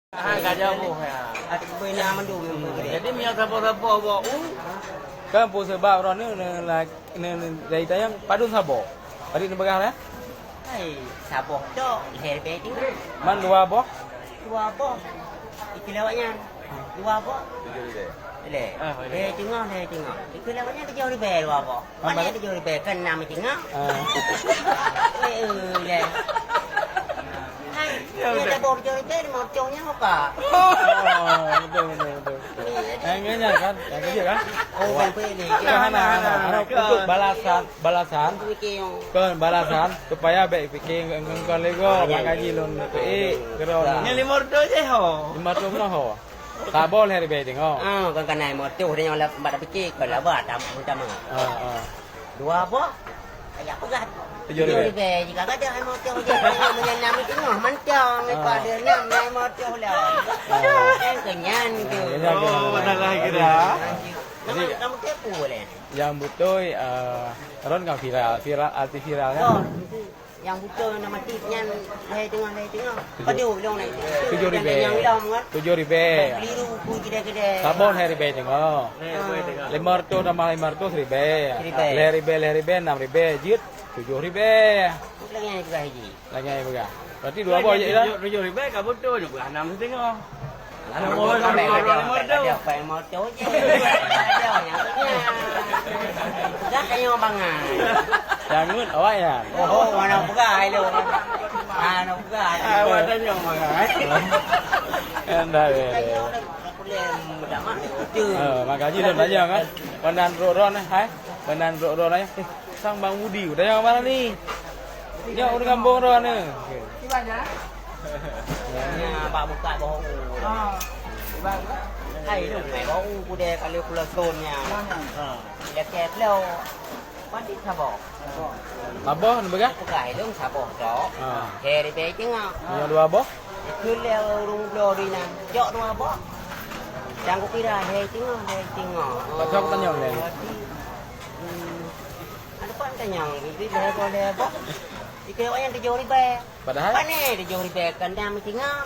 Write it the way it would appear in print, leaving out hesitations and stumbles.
Kacau pun ya. Bina mandu memang gede. Jadi minyak sapo-sapo bawa Kan po sebab orang ni dari tayang padun sabo. Tadi ni bagah ya? Hai, sabok tu herbe tu. Man dua boh. Dua apa? Iki lawaknya. Dua apa? Le. Le tengah le tengah. Iki lawaknya dia jauh lebih dua apa? Mana dia jauh lebih kan nama tengah. Le. Hai, dia dah bawa jauh lebih mau jauhnya apa? Betul. Yang ini kan, yang kerja kan? Oh, apa ni? Karena untuk balasan, kan balasan supaya baik fikir engkau lego mengaji lon kerana. Ni 500 je ho. 500 pun ho. Tak boleh hari baik tengok. Kan naik motor dia yang lambat fikir kalau buat pertama. Dua apa? Kayak apa kan? 7 ribu. Jika kata naik motor je menyenam itu mancang pada 6 naik motor lah. Kan kenyan tu. Oh, dah kira. Jadi kamu tipu boleh. Yang betul ron kan viral arti viral kan. Oh, yang buta nama tipnya lai tengah. Padu long naik. 7 ribu. Yang long kan. 7 ribu. Keliru ku kedai-kedai. Tak boleh hari baik tengok. 500 tambah 500 ribu. 5 ribu 6 ribu jut 7 ribu. Lagi yang juga haji. Lagi yang berapa? Berarti dua boh je lah. 7 ribu kau betul juga 6 setengah. Ada motor je. Ada yang dah kayak bangan. Jangan awak ya. Oh, mana pegai lu. Mana pegai. Awak tanya mangai. Anda Kayak aku lem dah mah. makanya lu tanya kan. Benan ron hai. Benan ron ai. Sang Bang Budi udah yang mana ni? Dia udah kampung ron ni. Di mana? Ya, bak buka bohong. Hai lu, mai bohong ku de kalau kula sonnya. Dia kek lu. Pasti sabok. Aboh ni bagah? Pegai lu sabok tok. Heri be tengok. Yang dua aboh? Cứ leo rung lô đi nè, dọ nó bó. Chẳng có cái đà hề tiếng ngỏ. Bà cho cái nhầm này. Anh có anh ta nhầm, cái lê con lê bó. Thì kêu anh ta vô đi bè. Padahal? Bác nè, đi vô đi bè, cần đam mới tiếng ngỏ.